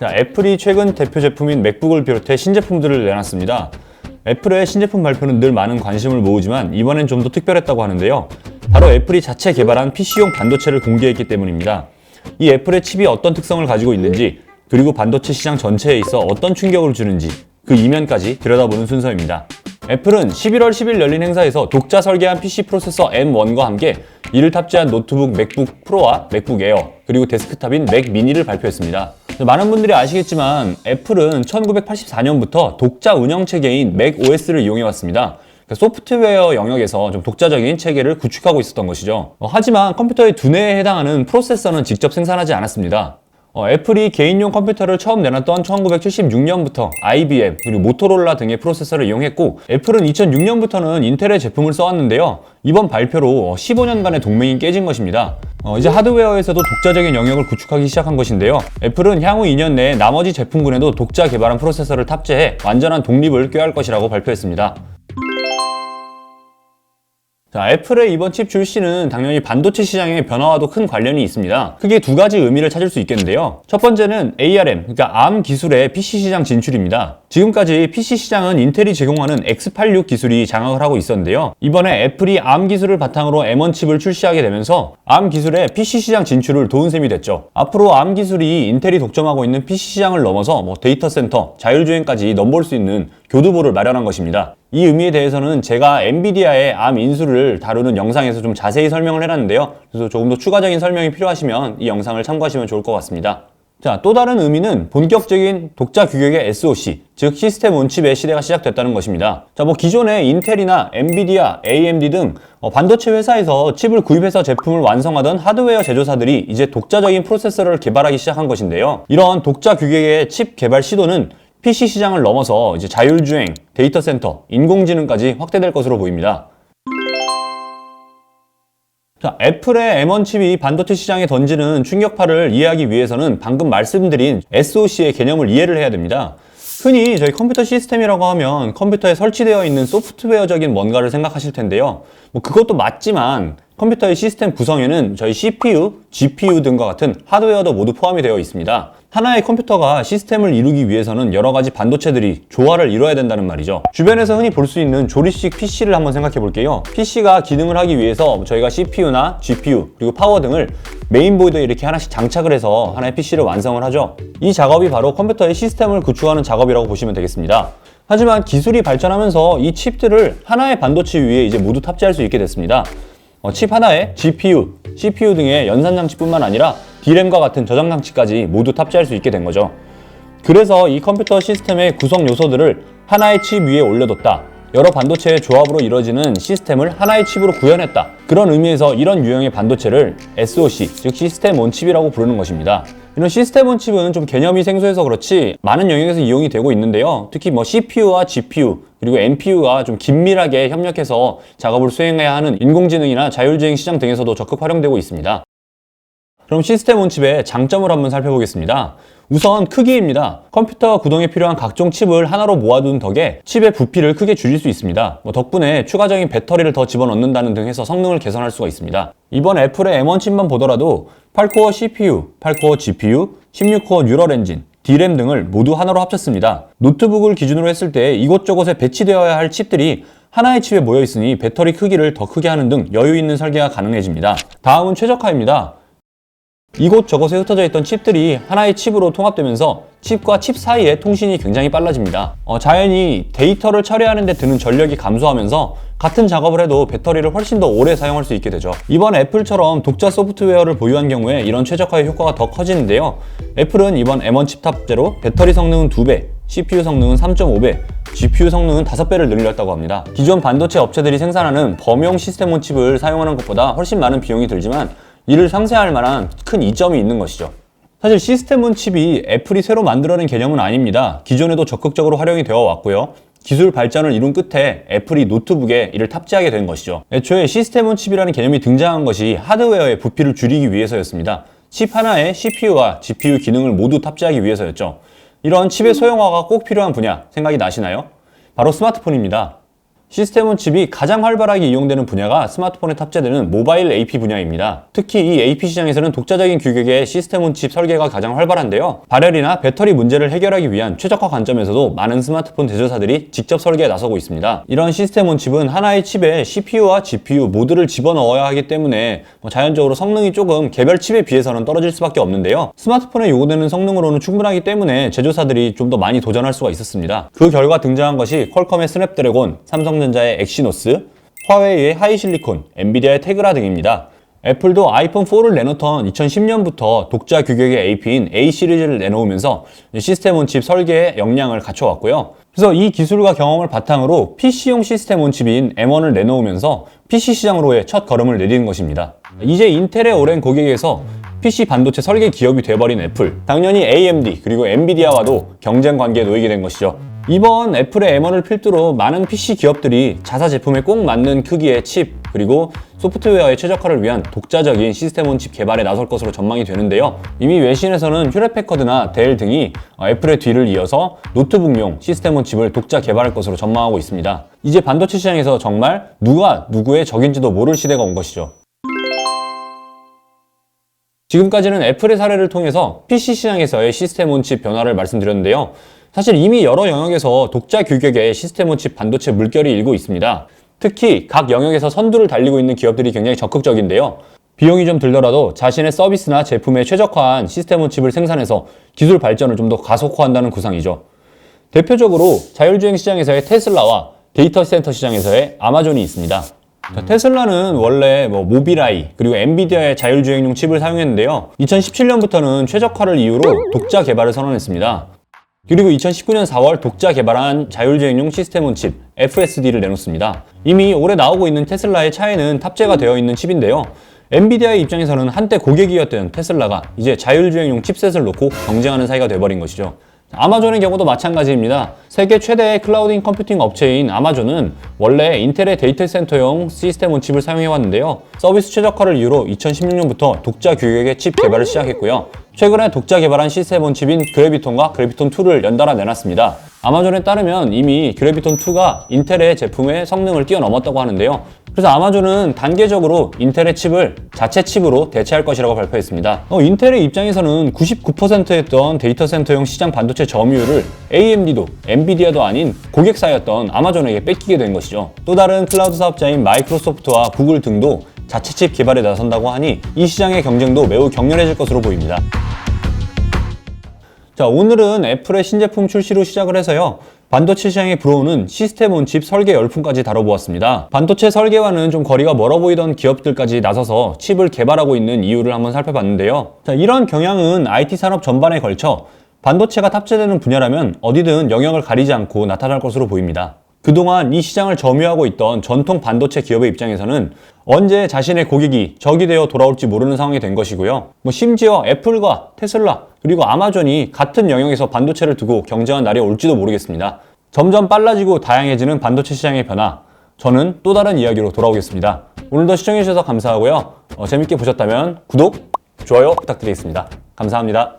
자, 애플이 최근 대표 제품인 맥북을 비롯해 신제품들을 내놨습니다. 애플의 신제품 발표는 늘 많은 관심을 모으지만 이번엔 좀 더 특별했다고 하는데요. 바로 애플이 자체 개발한 PC용 반도체를 공개했기 때문입니다. 이 애플의 칩이 어떤 특성을 가지고 있는지, 그리고 반도체 시장 전체에 있어 어떤 충격을 주는지 그 이면까지 들여다보는 순서입니다. 애플은 11월 10일 열린 행사에서 독자 설계한 PC 프로세서 M1과 함께 이를 탑재한 노트북 맥북 프로와 맥북 에어, 그리고 데스크탑인 맥 미니를 발표했습니다. 많은 분들이 아시겠지만 애플은 1984년부터 독자 운영체계인 맥 OS를 이용해왔습니다. 소프트웨어 영역에서 좀 독자적인 체계를 구축하고 있었던 것이죠. 하지만 컴퓨터의 두뇌에 해당하는 프로세서는 직접 생산하지 않았습니다. 애플이 개인용 컴퓨터를 처음 내놨던 1976년부터 IBM 그리고 모토로라 등의 프로세서를 이용했고, 애플은 2006년부터는 인텔의 제품을 써왔는데요. 이번 발표로 15년간의 동맹이 깨진 것입니다. 이제 하드웨어에서도 독자적인 영역을 구축하기 시작한 것인데요. 애플은 향후 2년 내에 나머지 제품군에도 독자 개발한 프로세서를 탑재해 완전한 독립을 꾀할 것이라고 발표했습니다. 자, 애플의 이번 칩 출시는 당연히 반도체 시장의 변화와도 큰 관련이 있습니다. 크게 두 가지 의미를 찾을 수 있겠는데요. 첫 번째는 ARM, 그러니까 ARM 기술의 PC 시장 진출입니다. 지금까지 PC 시장은 인텔이 제공하는 X86 기술이 장악을 하고 있었는데요. 이번에 애플이 ARM 기술을 바탕으로 M1 칩을 출시하게 되면서 ARM 기술의 PC 시장 진출을 도운 셈이 됐죠. 앞으로 ARM 기술이 인텔이 독점하고 있는 PC 시장을 넘어서 데이터 센터, 자율주행까지 넘볼 수 있는 교두보를 마련한 것입니다. 이 의미에 대해서는 제가 엔비디아의 ARM 인수를 다루는 영상에서 좀 자세히 설명을 해놨는데요. 그래서 조금 더 추가적인 설명이 필요하시면 이 영상을 참고하시면 좋을 것 같습니다. 자, 또 다른 의미는 본격적인 독자 규격의 SoC, 즉 시스템 온 칩의 시대가 시작됐다는 것입니다. 자, 기존의 인텔이나 엔비디아, AMD 등 반도체 회사에서 칩을 구입해서 제품을 완성하던 하드웨어 제조사들이 이제 독자적인 프로세서를 개발하기 시작한 것인데요. 이런 독자 규격의 칩 개발 시도는 PC 시장을 넘어서 이제 자율주행, 데이터 센터, 인공지능까지 확대될 것으로 보입니다. 자, 애플의 M1 칩이 반도체 시장에 던지는 충격파를 이해하기 위해서는 방금 말씀드린 SoC의 개념을 이해를 해야 됩니다. 흔히 저희 컴퓨터 시스템이라고 하면 컴퓨터에 설치되어 있는 소프트웨어적인 뭔가를 생각하실 텐데요. 그것도 맞지만 컴퓨터의 시스템 구성에는 저희 CPU, GPU 등과 같은 하드웨어도 모두 포함이 되어 있습니다. 하나의 컴퓨터가 시스템을 이루기 위해서는 여러 가지 반도체들이 조화를 이뤄야 된다는 말이죠. 주변에서 흔히 볼 수 있는 조립식 PC를 한번 생각해 볼게요. PC가 기능을 하기 위해서 저희가 CPU나 GPU 그리고 파워 등을 메인보드에 이렇게 하나씩 장착을 해서 하나의 PC를 완성을 하죠. 이 작업이 바로 컴퓨터의 시스템을 구축하는 작업이라고 보시면 되겠습니다. 하지만 기술이 발전하면서 이 칩들을 하나의 반도체 위에 이제 모두 탑재할 수 있게 됐습니다. 칩 하나에 GPU, CPU 등의 연산장치뿐만 아니라 D램과 같은 저장장치까지 모두 탑재할 수 있게 된 거죠. 그래서 이 컴퓨터 시스템의 구성 요소들을 하나의 칩 위에 올려뒀다. 여러 반도체의 조합으로 이루어지는 시스템을 하나의 칩으로 구현했다. 그런 의미에서 이런 유형의 반도체를 SoC, 즉 시스템 온 칩이라고 부르는 것입니다. 이런 시스템 온 칩은 좀 개념이 생소해서 그렇지 많은 영역에서 이용이 되고 있는데요. 특히 CPU와 GPU, 그리고 NPU가 좀 긴밀하게 협력해서 작업을 수행해야 하는 인공지능이나 자율주행 시장 등에서도 적극 활용되고 있습니다. 그럼 시스템 온 칩의 장점을 한번 살펴보겠습니다. 우선 크기입니다. 컴퓨터 구동에 필요한 각종 칩을 하나로 모아둔 덕에 칩의 부피를 크게 줄일 수 있습니다. 덕분에 추가적인 배터리를 더 집어넣는다는 등 해서 성능을 개선할 수가 있습니다. 이번 애플의 M1 칩만 보더라도 8코어 CPU, 8코어 GPU, 16코어 뉴럴 엔진, D램 등을 모두 하나로 합쳤습니다. 노트북을 기준으로 했을 때 이곳저곳에 배치되어야 할 칩들이 하나의 칩에 모여 있으니 배터리 크기를 더 크게 하는 등 여유 있는 설계가 가능해집니다. 다음은 최적화입니다. 이곳저곳에 흩어져 있던 칩들이 하나의 칩으로 통합되면서 칩과 칩 사이의 통신이 굉장히 빨라집니다. 자연히 데이터를 처리하는 데 드는 전력이 감소하면서 같은 작업을 해도 배터리를 훨씬 더 오래 사용할 수 있게 되죠. 이번 애플처럼 독자 소프트웨어를 보유한 경우에 이런 최적화의 효과가 더 커지는데요. 애플은 이번 M1 칩 탑재로 배터리 성능은 2배, CPU 성능은 3.5배, GPU 성능은 5배를 늘렸다고 합니다. 기존 반도체 업체들이 생산하는 범용 시스템 온 칩을 사용하는 것보다 훨씬 많은 비용이 들지만 이를 상쇄할 만한 큰 이점이 있는 것이죠. 사실 시스템 온 칩이 애플이 새로 만들어낸 개념은 아닙니다. 기존에도 적극적으로 활용이 되어 왔고요. 기술 발전을 이룬 끝에 애플이 노트북에 이를 탑재하게 된 것이죠. 애초에 시스템 온 칩이라는 개념이 등장한 것이 하드웨어의 부피를 줄이기 위해서였습니다. 칩 하나에 CPU와 GPU 기능을 모두 탑재하기 위해서였죠. 이런 칩의 소형화가 꼭 필요한 분야 생각이 나시나요? 바로 스마트폰입니다. 시스템온 칩이 가장 활발하게 이용되는 분야가 스마트폰에 탑재되는 모바일 AP 분야입니다. 특히 이 AP 시장에서는 독자적인 규격의 시스템온 칩 설계가 가장 활발한데요. 발열이나 배터리 문제를 해결하기 위한 최적화 관점에서도 많은 스마트폰 제조사들이 직접 설계에 나서고 있습니다. 이런 시스템온 칩은 하나의 칩에 CPU와 GPU 모두를 집어넣어야 하기 때문에 자연적으로 성능이 조금 개별 칩에 비해서는 떨어질 수밖에 없는데요. 스마트폰에 요구되는 성능으로는 충분하기 때문에 제조사들이 좀 더 많이 도전할 수가 있었습니다. 그 결과 등장한 것이 퀄컴의 스냅드래곤, 삼성전자의 엑시노스, 화웨이의 하이실리콘, 엔비디아의 테그라 등입니다. 애플도 아이폰 4를 내놓던 2010년부터 독자 규격의 AP인 A 시리즈를 내놓으면서 시스템온 칩 설계의 역량을 갖춰왔고요. 그래서 이 기술과 경험을 바탕으로 PC용 시스템온 칩인 M1을 내놓으면서 PC 시장으로의 첫 걸음을 내디딘 것입니다. 이제 인텔의 오랜 고객에서 PC 반도체 설계 기업이 돼버린 애플, 당연히 AMD 그리고 엔비디아와도 경쟁 관계에 놓이게 된 것이죠. 이번 애플의 M1을 필두로 많은 PC 기업들이 자사 제품에 꼭 맞는 크기의 칩 그리고 소프트웨어의 최적화를 위한 독자적인 시스템온 칩 개발에 나설 것으로 전망이 되는데요. 이미 외신에서는 휴렛패커드나 델 등이 애플의 뒤를 이어서 노트북용 시스템온 칩을 독자 개발할 것으로 전망하고 있습니다. 이제 반도체 시장에서 정말 누가 누구의 적인지도 모를 시대가 온 것이죠. 지금까지는 애플의 사례를 통해서 PC 시장에서의 시스템온 칩 변화를 말씀드렸는데요. 사실 이미 여러 영역에서 독자 규격의 시스템온 칩 반도체 물결이 일고 있습니다. 특히 각 영역에서 선두를 달리고 있는 기업들이 굉장히 적극적인데요. 비용이 좀 들더라도 자신의 서비스나 제품에 최적화한 시스템온 칩을 생산해서 기술 발전을 좀 더 가속화한다는 구상이죠. 대표적으로 자율주행 시장에서의 테슬라와 데이터 센터 시장에서의 아마존이 있습니다. 테슬라는 원래 모빌아이 그리고 엔비디아의 자율주행용 칩을 사용했는데요. 2017년부터는 최적화를 이유로 독자 개발을 선언했습니다. 그리고 2019년 4월 독자 개발한 자율주행용 시스템온 칩 FSD를 내놓습니다. 이미 올해 나오고 있는 테슬라의 차에는 탑재가 되어 있는 칩인데요. 엔비디아의 입장에서는 한때 고객이었던 테슬라가 이제 자율주행용 칩셋을 놓고 경쟁하는 사이가 돼버린 것이죠. 아마존의 경우도 마찬가지입니다. 세계 최대의 클라우딩 컴퓨팅 업체인 아마존은 원래 인텔의 데이터 센터용 시스템온 칩을 사용해왔는데요. 서비스 최적화를 이유로 2016년부터 독자 규격의 칩 개발을 시작했고요. 최근에 독자 개발한 시스템온 칩인 그래비톤과 그래비톤2를 연달아 내놨습니다. 아마존에 따르면 이미 그래비톤2가 인텔의 제품의 성능을 뛰어넘었다고 하는데요. 그래서 아마존은 단계적으로 인텔의 칩을 자체 칩으로 대체할 것이라고 발표했습니다. 인텔의 입장에서는 99%였던 데이터 센터용 시장 반도체 점유율을 AMD도 엔비디아도 아닌 고객사였던 아마존에게 뺏기게 된 것이죠. 또 다른 클라우드 사업자인 마이크로소프트와 구글 등도 자체 칩 개발에 나선다고 하니 이 시장의 경쟁도 매우 격렬해질 것으로 보입니다. 자, 오늘은 애플의 신제품 출시로 시작을 해서요. 반도체 시장에 불어오는 시스템온 칩 설계 열풍까지 다뤄보았습니다. 반도체 설계와는 좀 거리가 멀어 보이던 기업들까지 나서서 칩을 개발하고 있는 이유를 한번 살펴봤는데요. 자, 이런 경향은 IT 산업 전반에 걸쳐 반도체가 탑재되는 분야라면 어디든 영역을 가리지 않고 나타날 것으로 보입니다. 그동안 이 시장을 점유하고 있던 전통 반도체 기업의 입장에서는 언제 자신의 고객이 적이 되어 돌아올지 모르는 상황이 된 것이고요. 심지어 애플과 테슬라 그리고 아마존이 같은 영역에서 반도체를 두고 경쟁한 날이 올지도 모르겠습니다. 점점 빨라지고 다양해지는 반도체 시장의 변화, 저는 또 다른 이야기로 돌아오겠습니다. 오늘도 시청해주셔서 감사하고요. 재밌게 보셨다면 구독, 좋아요 부탁드리겠습니다. 감사합니다.